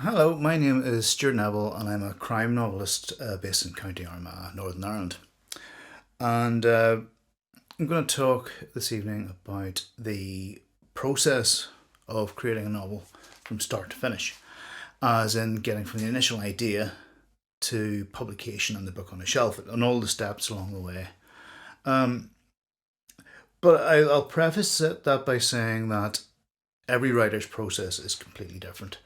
Hello, my name is Stuart Neville, and I'm a crime novelist based in County Armagh, Northern Ireland. And I'm going to talk this evening about the process of creating a novel from start to finish, as in getting from the initial idea to publication and the book on the shelf, and all the steps along the way. Um, but I'll preface that by saying that every writer's process is completely different.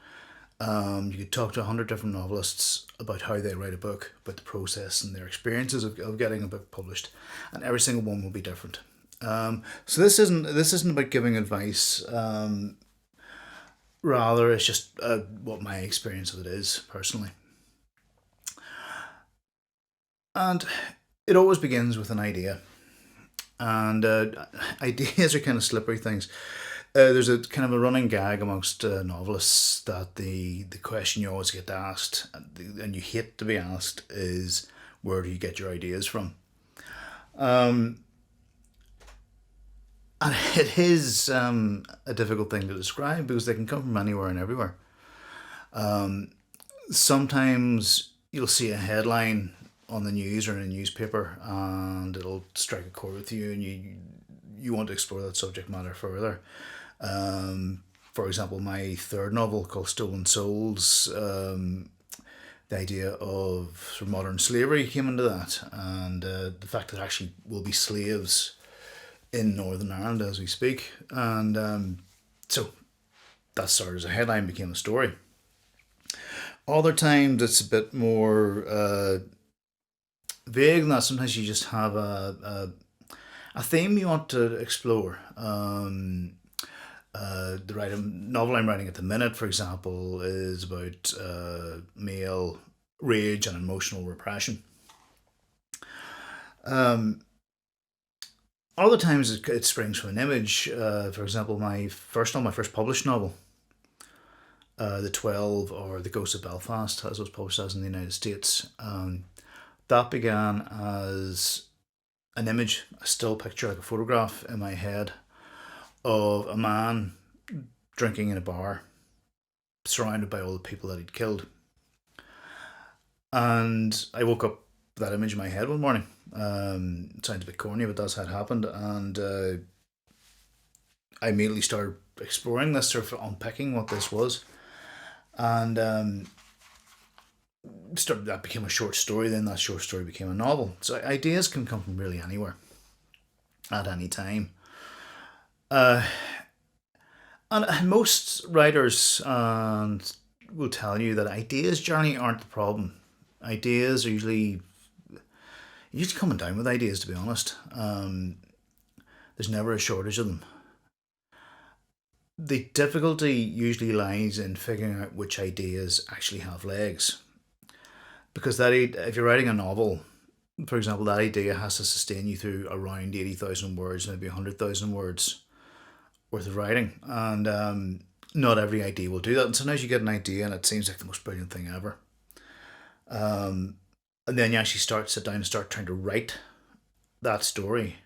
You could talk to 100 different novelists about how they write a book, about the process and their experiences of getting a book published, and every single one will be different. So this isn't about giving advice. Rather, it's just what my experience of it is personally, and it always begins with an idea. And ideas are kind of slippery things. There's a kind of a running gag amongst novelists that the question you always get asked, and you hate to be asked, is where do you get your ideas from? Um, and it is a difficult thing to describe because they can come from anywhere and everywhere. Um, Sometimes you'll see a headline on the news or in a newspaper, and it'll strike a chord with you, and you want to explore that subject matter further. For example, my third novel called Stolen Souls, the idea of sort of modern slavery came into that, and the fact that there actually will be slaves in Northern Ireland as we speak, and so that started as a headline, became a story. Other times it's a bit more vague than that. Sometimes you just have a theme you want to explore. The novel I'm writing at the minute, for example, is about male rage and emotional repression. Um, Other times it springs from an image. For example, my first published novel, The 12 or The Ghost of Belfast, as it was published as in the United States, that began as an image, a still picture, like a photograph in my head of a man drinking in a bar, surrounded by all the people that he'd killed. And I woke up with that image in my head one morning. It sounds a bit corny, but that's how it happened. And I immediately started exploring this, sort of unpicking what this was. And that became a short story. Then that short story became a novel. So ideas can come from really anywhere at any time. Uh, and most writers will tell you that ideas generally aren't the problem. Ideas are usually coming down with ideas. To be honest, there's never a shortage of them. The difficulty usually lies in figuring out which ideas actually have legs. Because if you're writing a novel, for example, that idea has to sustain you through around 80,000 words, maybe 100,000 words worth of writing. And not every idea will do that. And sometimes you get an idea and it seems like the most brilliant thing ever. And then you actually sit down and start trying to write that story.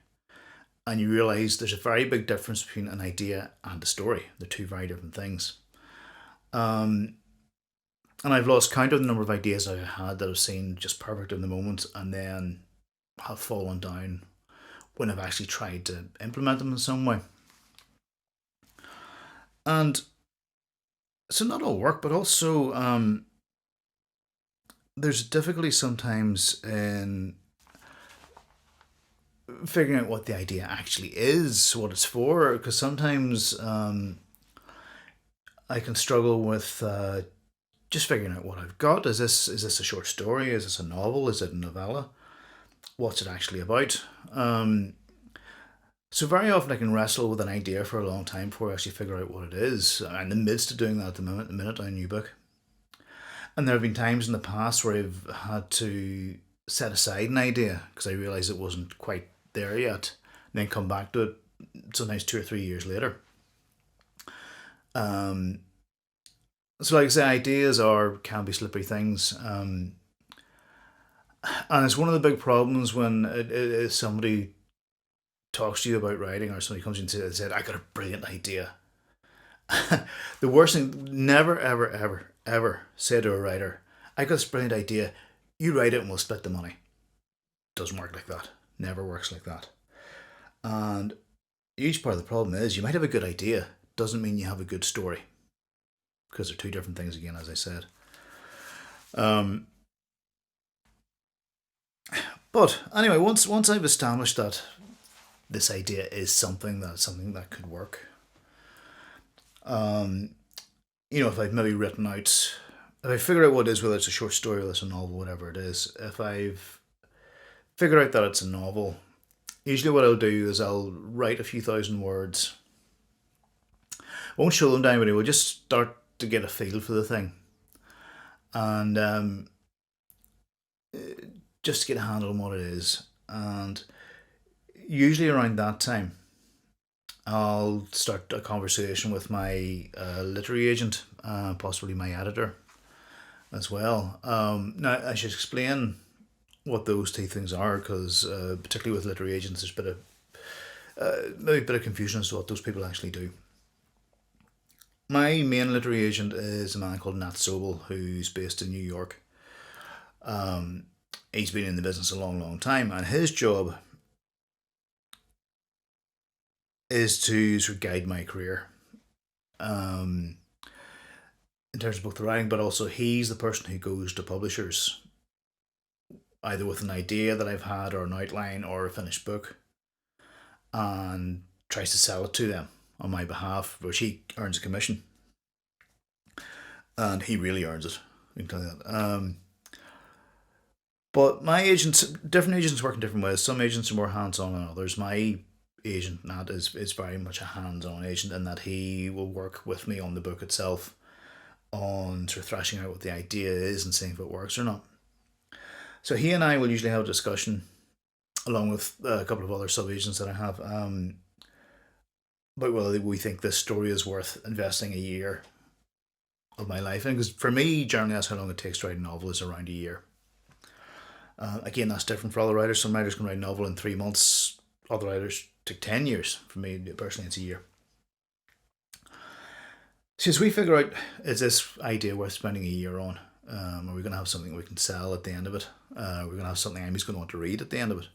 And you realize there's a very big difference between an idea and a story. They're two very different things. Um, and I've lost count of the number of ideas I've had that have seemed just perfect in the moment and then have fallen down when I've actually tried to implement them in some way. And so not all work, but also there's difficulty sometimes in figuring out what the idea actually is, what it's for, because sometimes I can struggle with just figuring out what I've got. Is this a short story? Is this a novel? Is it a novella? What's it actually about? So very often I can wrestle with an idea for a long time before I actually figure out what it is. I'm in the midst of doing that at the minute on a new book. And there have been times in the past where I've had to set aside an idea because I realised it wasn't quite there yet, and then come back to it sometimes 2 or 3 years later. Um, so, like I say, ideas can be slippery things, and it's one of the big problems when somebody talks to you about writing, or somebody comes in and said, "I got a brilliant idea." The worst thing, never, ever, ever, ever say to a writer, I got this brilliant idea, you write it and we'll split the money. Doesn't work like that. Never works like that. And a huge part of the problem is you might have a good idea, doesn't mean you have a good story. Because they're two different things again, as I said. Um, but anyway, once I've established that this idea is something that could work, if I've maybe written out, if I figure out what it is, whether it's a short story or it's a novel, whatever it is, if I've figured out that it's a novel, usually what I'll do is I'll write a few thousand words. Won't show them to anybody. We'll just start to get a feel for the thing, and just to get a handle on what it is. And usually around that time, I'll start a conversation with my literary agent, possibly my editor as well. Now, I should explain what those two things are, because particularly with literary agents, there's maybe a bit of confusion as to what those people actually do. My main literary agent is a man called Nat Sobel, who's based in New York. He's been in the business a long, long time, and his job is to sort of guide my career, in terms of both the writing, but also he's the person who goes to publishers, either with an idea that I've had, or an outline, or a finished book, and tries to sell it to them on my behalf, which he earns a commission. And he really earns it, I can tell you that. But different agents work in different ways. Some agents are more hands-on than others. My agent, Nat, is very much a hands-on agent, in that he will work with me on the book itself, on sort of thrashing out what the idea is and seeing if it works or not. So he and I will usually have a discussion, along with a couple of other sub-agents that I have, about whether we think this story is worth investing a year of my life in. Because for me, generally, that's how long it takes to write a novel, is around a year. Again, that's different for other writers. Some writers can write a novel in 3 months. Other writers take 10 years. For me, personally, it's a year. So as we figure out, is this idea worth spending a year on? Are we going to have something we can sell at the end of it? We're going to have something Amy's going to want to read at the end of it.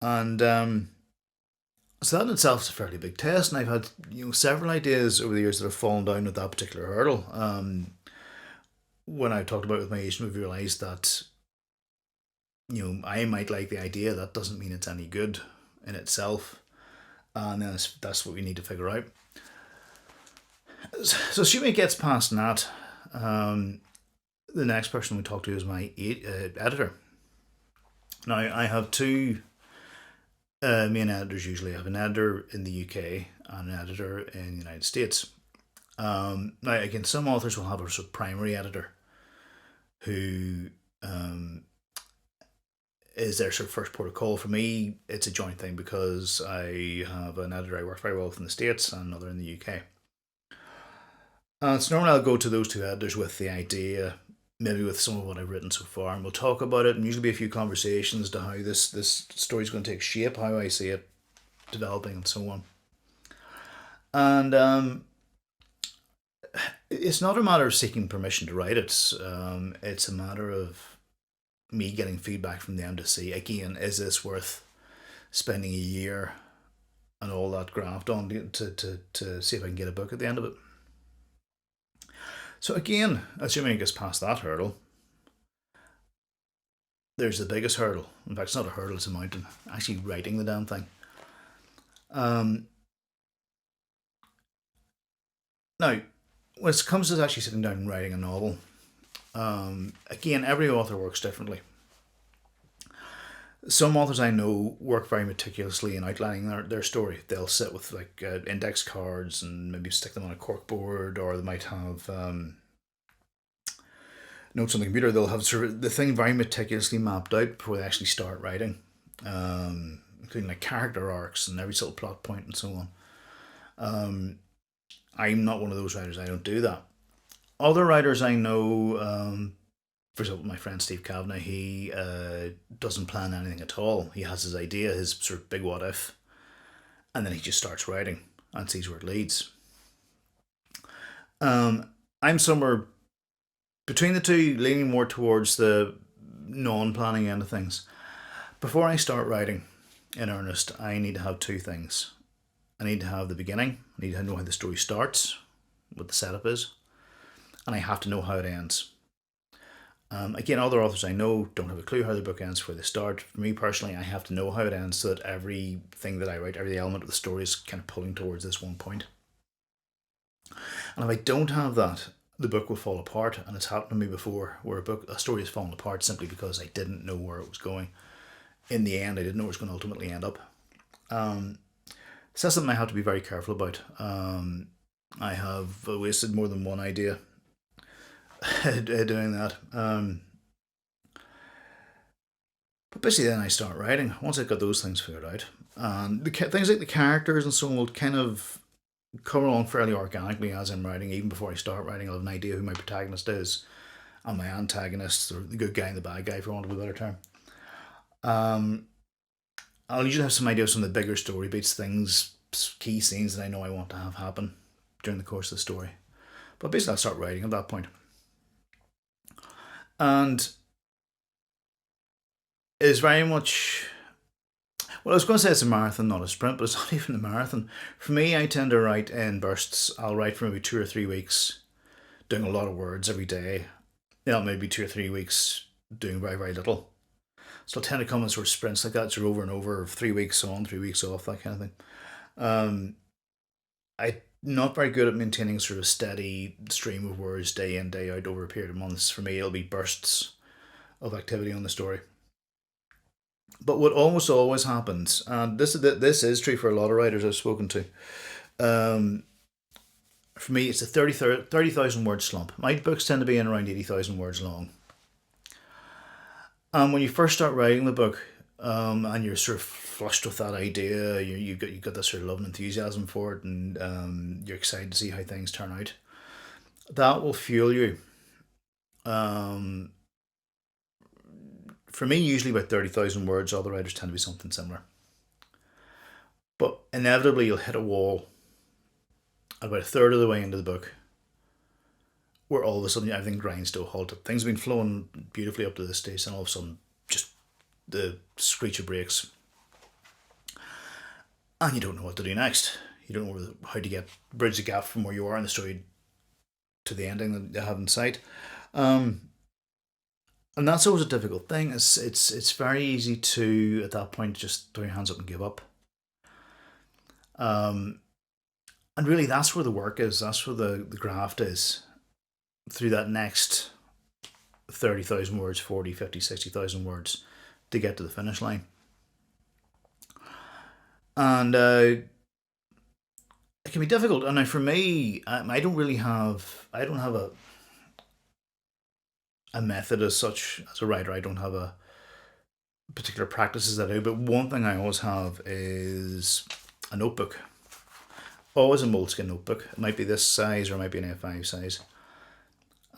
And so that in itself is a fairly big test. And I've had several ideas over the years that have fallen down at that particular hurdle. When I talked about it with my agent, we realised that I might like the idea. That doesn't mean it's any good in itself. And then that's what we need to figure out. So assuming it gets past that, the next person we talk to is my editor. Now, I have two main editors usually. I have an editor in the UK and an editor in the United States. Now, again, some authors will have a sort of primary editor who is their sort of first port of call. For me, it's a joint thing, because I have an editor I work very well with in the States and another in the UK. So normally I'll go to those two editors with the idea, maybe with some of what I've written so far, and we'll talk about it, and usually be a few conversations to how this story's going to take shape, how I see it developing, and so on. And it's not a matter of seeking permission to write it. It's a matter of me getting feedback from them to see, again, is this worth spending a year and all that graft on to see if I can get a book at the end of it. So again, assuming it gets past that hurdle, there's the biggest hurdle. In fact, it's not a hurdle, it's a mountain. Actually writing the damn thing. Now, when it comes to actually sitting down and writing a novel, again, every author works differently. Some authors I know work very meticulously in outlining their story. They'll sit with index cards and maybe stick them on a corkboard, or they might have notes on the computer. They'll have sort of the thing very meticulously mapped out before they actually start writing, including like character arcs and every little plot point and so on. I'm not one of those writers. I don't do that. Other writers I know, for example, my friend Steve Kavanagh, he doesn't plan anything at all. He has his idea, his sort of big what if, and then he just starts writing and sees where it leads. I'm somewhere between the two, leaning more towards the non-planning end of things. Before I start writing in earnest, I need to have two things. I need to have the beginning. I need to know how the story starts, what the setup is, and I have to know how it ends. Again, other authors I know don't have a clue how the book ends before they start. For me personally, I have to know how it ends so that everything that I write, every element of the story is kind of pulling towards this one point. And if I don't have that, the book will fall apart. And it's happened to me before where a story has fallen apart simply because I didn't know where it was going. In the end, I didn't know where it was going to ultimately end up. So that's something I have to be very careful about. I have wasted more than one idea doing that. But basically, then I start writing. Once I've got those things figured out, and things like the characters and so on will kind of come along fairly organically as I'm writing. Even before I start writing, I'll have an idea who my protagonist is, and my antagonist, or the good guy and the bad guy, for want of a better term. I'll usually have some ideas from the bigger story beats, things, key scenes that I know I want to have happen during the course of the story. But basically, I'll start writing at that point. And it's very much. Well, I was going to say it's a marathon, not a sprint, but it's not even a marathon. For me, I tend to write in bursts. I'll write for maybe 2 or 3 weeks, doing a lot of words every day. Maybe 2 or 3 weeks doing very, very little. So I'll tend to come in sort of sprints like that, sort of over and over, 3 weeks on, 3 weeks off, that kind of thing. I'm not very good at maintaining sort of steady stream of words day in, day out over a period of months. For me, it'll be bursts of activity on the story. But what almost always happens, and this is true for a lot of writers I've spoken to, for me, it's a 30,000 word slump. My books tend to be in around 80,000 words long. And when you first start writing the book, and you're sort of flushed with that idea, you've got this sort of love and enthusiasm for it, and you're excited to see how things turn out. That will fuel you. For me, usually about 30,000 words. Other writers tend to be something similar. But inevitably, you'll hit a wall about a third of the way into the book where all of a sudden everything grinds to a halt. Things have been flowing beautifully up to this stage, and all of a sudden, just the screecher breaks. And you don't know what to do next. You don't know how to bridge the gap from where you are in the story to the ending that you have in sight. And that's always a difficult thing. It's very easy to, at that point, just throw your hands up and give up. And really, that's where the work is. That's where the graft is. Through that next 30,000 words, 40, 50, 60,000 words to get to the finish line. And it can be difficult. And now for me, I don't have a method as such as a writer. I don't have a particular practices that I do. But one thing I always have is a notebook. Always a moleskin notebook. It might be this size or it might be an A5 size.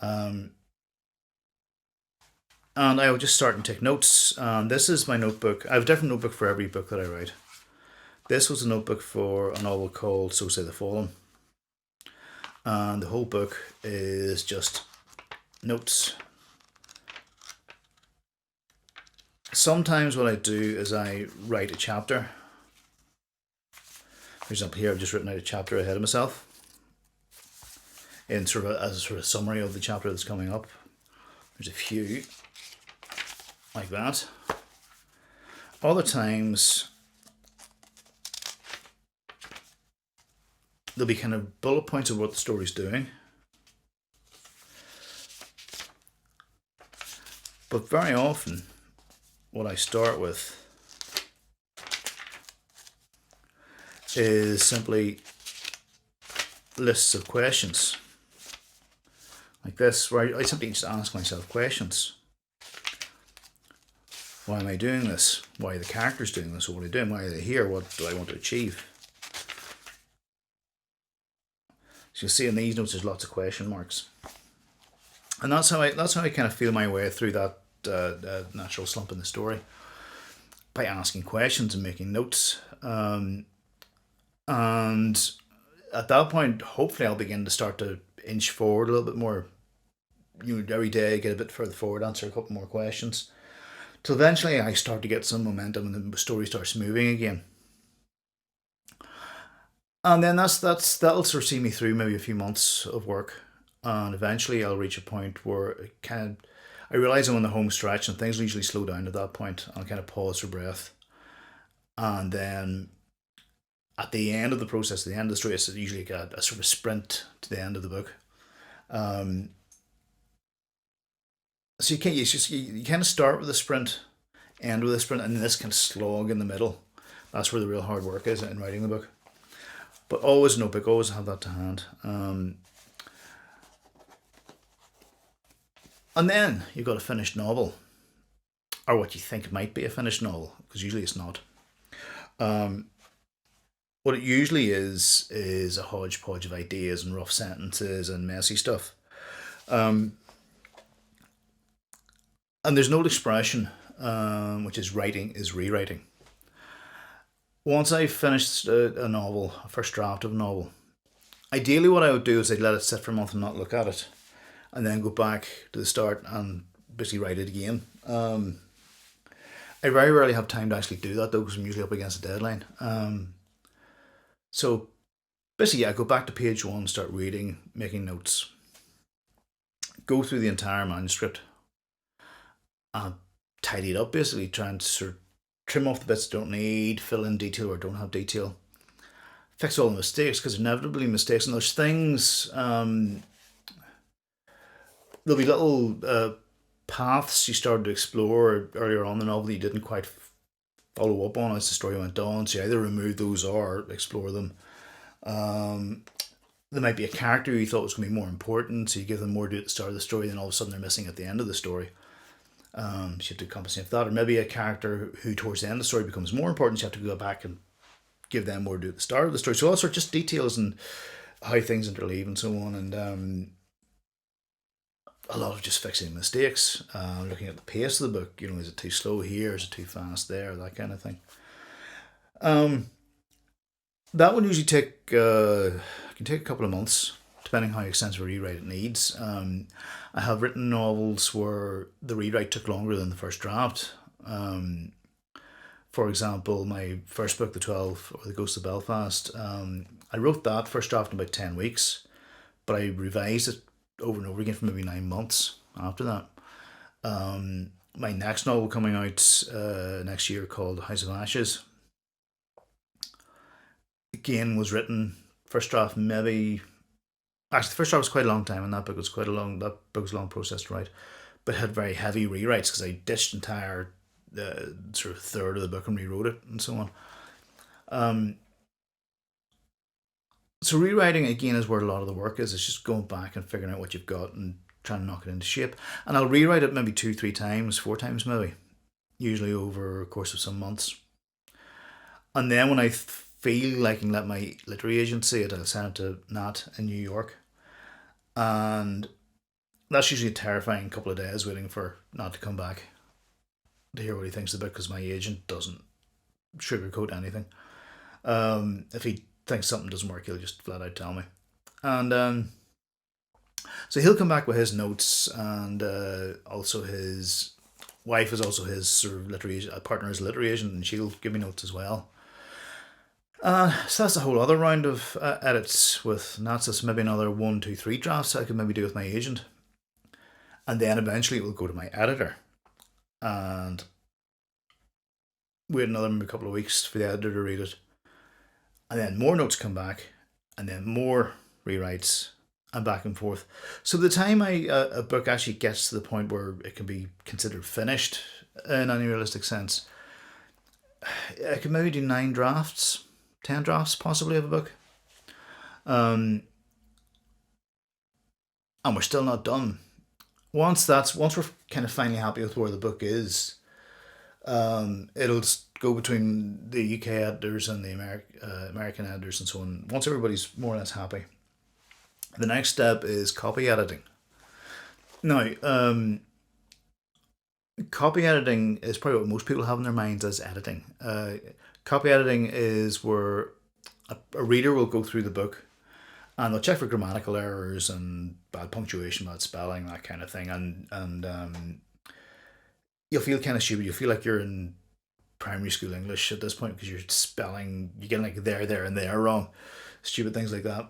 And I will just start and take notes. This is my notebook. I have a different notebook for every book that I write. This was a notebook for a novel called So Say the Fallen. And the whole book is just notes. Sometimes what I do is I write a chapter. For example, here I've just written out a chapter ahead of myself in sort of as a sort of summary of the chapter that's coming up. There's a few like that. Other times there'll be kind of bullet points of what the story's doing. But very often what I start with is simply lists of questions. Like this, where I simply just ask myself questions. Why am I doing this? Why are the characters doing this? What are they doing? Why are they here? What do I want to achieve? So you'll see in these notes there's lots of question marks. And that's how I kind of feel my way through that natural slump in the story. By asking questions and making notes. And at that point, hopefully I'll begin to start to inch forward a little bit more. Every day I get a bit further forward, answer a couple more questions. Till eventually I start to get some momentum and the story starts moving again. And then that'll sort of see me through maybe a few months of work. And eventually I'll reach a point where I realise I'm on the home stretch and things will usually slow down at that point. I'll kind of pause for breath. And then at the end of the process, at the end of the story, it's usually a sort of sprint to the end of the book. So you kind of start with a sprint, end with a sprint, and then this kind of slog in the middle. That's where the real hard work is in writing the book. But always a notebook, always have that to hand. And then you've got a finished novel, or what you think might be a finished novel, because usually it's not. What it usually is a hodgepodge of ideas and rough sentences and messy stuff. And there's no expression, which is writing is rewriting. Once I've finished a novel, a first draft of a novel, ideally what I would do is I'd let it sit for a month and not look at it, and then go back to the start and basically write it again. I very rarely have time to actually do that though, because I'm usually up against a deadline. So basically, I go back to page one, start reading, making notes, go through the entire manuscript, and tidy it up, basically trying to sort of trim off the bits I don't need, fill in detail or don't have detail, fix all the mistakes, because inevitably mistakes, and those things, there'll be little paths you started to explore earlier on in the novel that you didn't quite follow up on as the story went on, so you either remove those or explore them. There might be a character you thought was going to be more important, so you give them more to do at the start of the story, then all of a sudden they're missing at the end of the story. So you have to compensate for that. Or maybe a character who towards the end of the story becomes more important, so you have to go back and give them more to do at the start of the story. So all sorts of just details and how things interleave and so on. And a lot of just fixing mistakes, looking at the pace of the book. Is it too slow here? Is it too fast there? That kind of thing. That would usually can take a couple of months, depending how extensive a rewrite it needs. I have written novels where the rewrite took longer than the first draft. For example, my first book, The 12 or The Ghost of Belfast, I wrote that first draft in about 10 weeks, but I revised it over and over again for maybe 9 months after that. My next novel coming out next year, called House of Ashes, again was written first draft maybe. Actually, the first draft was quite a long time, and that book was a long process to write, but had very heavy rewrites because I ditched entire sort of third of the book and rewrote it and so on. So rewriting again is where a lot of the work is. It's just going back and figuring out what you've got and trying to knock it into shape. And I'll rewrite it maybe 2-3 times, 4 times maybe, usually over a course of some months. And then when I feel like I can let my literary agent see it, I'll send it to Nat in New York. And that's usually a terrifying couple of days waiting for Nat to come back to hear what he thinks of the book, because my agent doesn't sugarcoat anything. If he thinks something doesn't work, he'll just flat out tell me. And so he'll come back with his notes, and also his wife is also his sort of literary partner, as a literary agent, and she'll give me notes as well. So that's a whole other round of edits with Nats. That's maybe another 1, 2, 3 drafts I could maybe do with my agent. And then eventually it will go to my editor. And wait another maybe couple of weeks for the editor to read it. And then more notes come back. And then more rewrites. And back and forth. So by the time a book actually gets to the point where it can be considered finished in any realistic sense, I could maybe do 9 drafts. 10 drafts possibly of a book. And we're still not done. Once we're kind of finally happy with where the book is, it'll go between the UK editors and the American editors and so on. Once everybody's more or less happy, the next step is copy editing. Now, copy editing is probably what most people have in their minds as editing. Copy editing is where a reader will go through the book and they'll check for grammatical errors and bad punctuation, bad spelling, that kind of thing, and you'll feel kind of stupid. You'll feel like you're in primary school English at this point because you're spelling, you get like there, and there wrong, stupid things like that.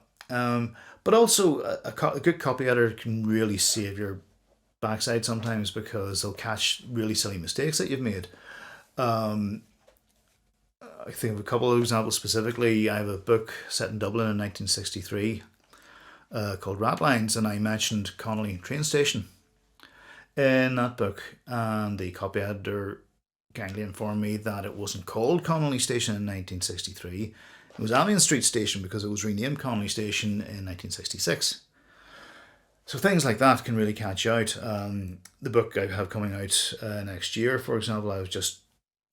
But also, a good copy editor can really save your backside sometimes because they'll catch really silly mistakes that you've made. I think of a couple of examples specifically. I have a book set in Dublin in 1963 called Ratlines, and I mentioned Connolly train station in that book, and the copy editor kindly informed me that it wasn't called Connolly Station in 1963. It was Albion Street Station because it was renamed Connolly Station in 1966. So things like that can really catch you out. The book I have coming out next year, for example, I was just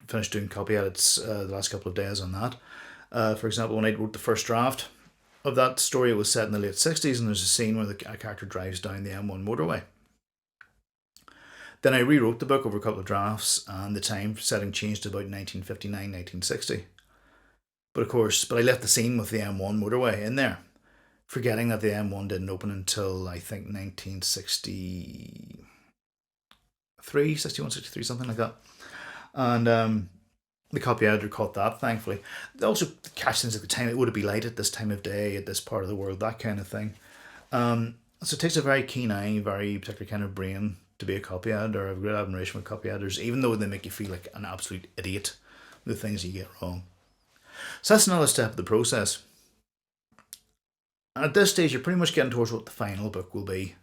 finished doing copy edits the last couple of days on that. For example, when I wrote the first draft of that story, it was set in the late 60s, and there's a scene where a character drives down the M1 motorway. Then I rewrote the book over a couple of drafts, and the time setting changed to about 1959, 1960. But of course, I left the scene with the M1 motorway in there, forgetting that the M1 didn't open until I think 1963, 61, 63, something like that. And the copy editor caught that, thankfully. They also catch things at the time. It would be light at this time of day, at this part of the world, that kind of thing. So it takes a very keen eye, very particular kind of brain to be a copy editor. I have great admiration for copy editors, even though they make you feel like an absolute idiot with the things you get wrong. So that's another step of the process. And at this stage, you're pretty much getting towards what the final book will be.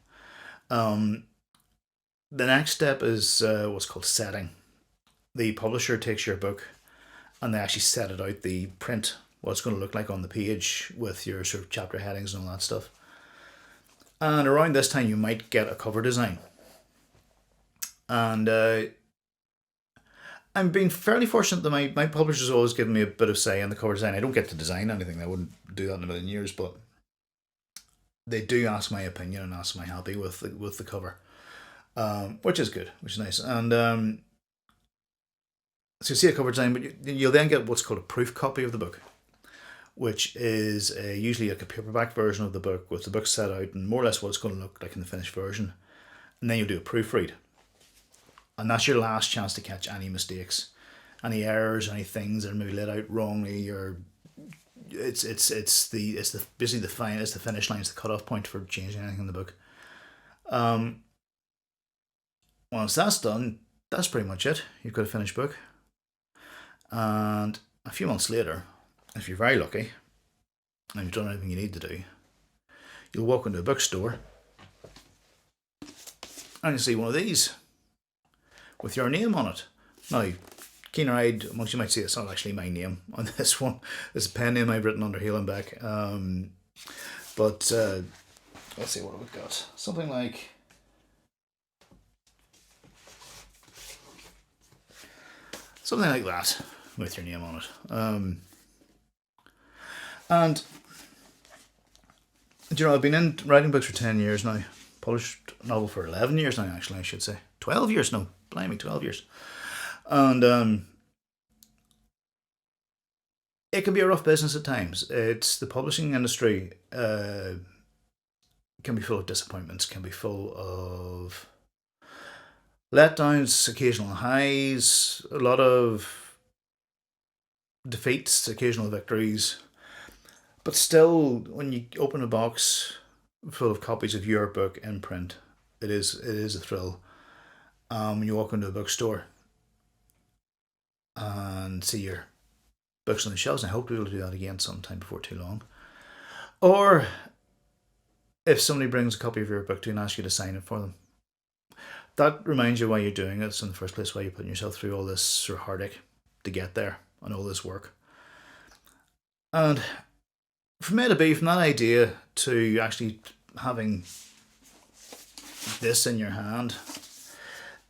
The next step is what's called setting. The publisher takes your book and they actually set it out, the print, what it's going to look like on the page with your sort of chapter headings and all that stuff. And around this time, you might get a cover design. And I'm being fairly fortunate that my publisher's always given me a bit of say in the cover design. I don't get to design anything. I wouldn't do that in a million years, but they do ask my opinion and ask my happy with the cover, which is good, which is nice. And so you see a cover design, but you'll then get what's called a proof copy of the book, which is usually like a paperback version of the book with the book set out and more or less what it's going to look like in the finished version. And then you'll do a proofread. And that's your last chance to catch any mistakes, any errors, any things that are maybe laid out wrongly, or it's basically the finish line, it's the cutoff point for changing anything in the book. Once that's done, that's pretty much it. You've got a finished book. And a few months later, if you're very lucky and you've done everything you need to do, you'll walk into a bookstore and you'll see one of these with your name on it. Now, keen-eyed amongst you might say it's not actually my name on this one. It's a pen name I've written under Hale and Beck. But let's see what we've got. Something like that with your name on it. And I've been in writing books for 10 years now. Published a novel for 11 years now, actually, I should say. 12 years now. Blimey, 12 years. And it can be a rough business at times. It's the publishing industry can be full of disappointments, can be full of letdowns, occasional highs, a lot of defeats, occasional victories. But still, when you open a box full of copies of your book in print, it is a thrill. When you walk into a bookstore and see your books on the shelves, and I hope to be able to do that again sometime before too long. Or if somebody brings a copy of your book to you and asks you to sign it for them, that reminds you why you're doing it. It's in the first place why you're putting yourself through all this sort of heartache to get there and all this work. And from A to B, from that idea to actually having this in your hand,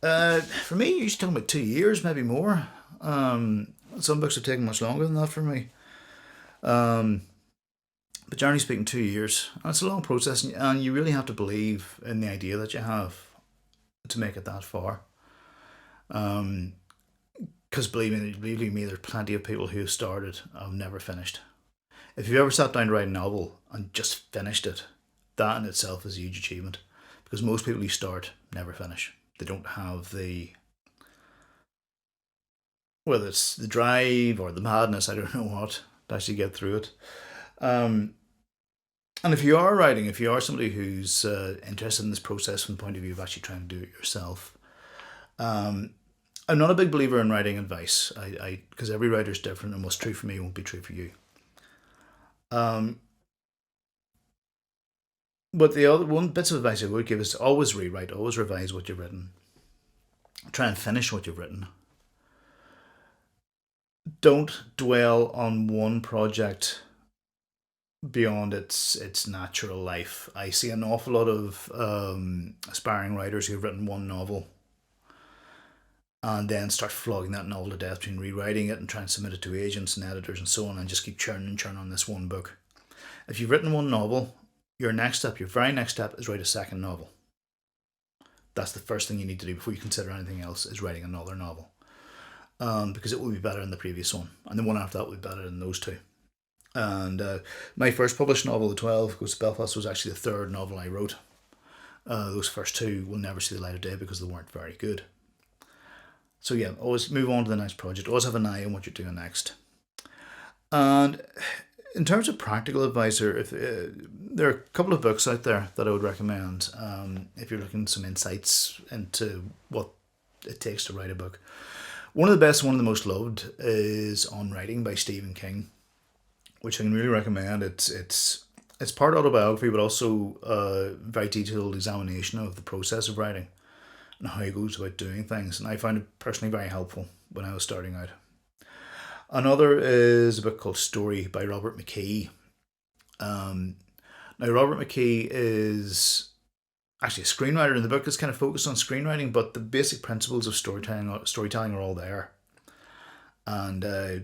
for me, you're talking about 2 years, maybe more. Some books have taken much longer than that for me. But generally speaking, 2 years. And it's a long process, and you really have to believe in the idea that you have to make it that far. Because believe me, there's plenty of people who have started and have never finished. If you've ever sat down to write a novel and just finished it, that in itself is a huge achievement, because most people who start never finish. They don't have the, whether it's the drive or the madness, I don't know what, to actually get through it. Um, and if you are writing, if you are somebody who's interested in this process from the point of view of actually trying to do it yourself, um, I'm not a big believer in writing advice. Because every writer's different, and what's true for me won't be true for you. Um, but the other one bits of advice I would give is always rewrite, always revise what you've written. Try and finish what you've written. Don't dwell on one project beyond its natural life. I see an awful lot of aspiring writers who've written one novel and then start flogging that novel to death between rewriting it and trying to submit it to agents and editors and so on, and just keep churning and churning on this one book. If you've written one novel, your very next step is write a second novel. That's the first thing you need to do before you consider anything else, is writing another novel. Because it will be better than the previous one, and the one after that will be better than those two. And my first published novel, The 12 Goes to Belfast, was actually the third novel I wrote. Those first two will never see the light of day because they weren't very good. So yeah, always move on to the next project. Always have an eye on what you're doing next. And in terms of practical advice, there are a couple of books out there that I would recommend if you're looking for some insights into what it takes to write a book. One of the best, one of the most loved, is On Writing by Stephen King, which I can really recommend. It's part autobiography, but also a very detailed examination of the process of writing and how he goes about doing things. And I found it personally very helpful when I was starting out. Another is a book called Story by Robert Mckay. Now, Robert Mckay is actually a screenwriter, and the book is kind of focused on screenwriting, but the basic principles of storytelling are all there. And I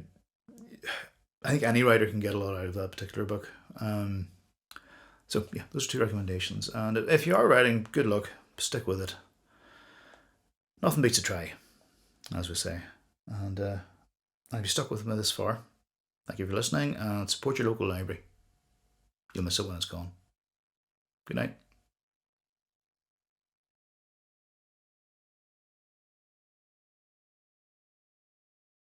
think any writer can get a lot out of that particular book. So yeah, those are two recommendations. And if you are writing, good luck. Stick with it. Nothing beats a try, as we say. And if you stuck with me this far, thank you for listening, and support your local library. You'll miss it when it's gone. Good night.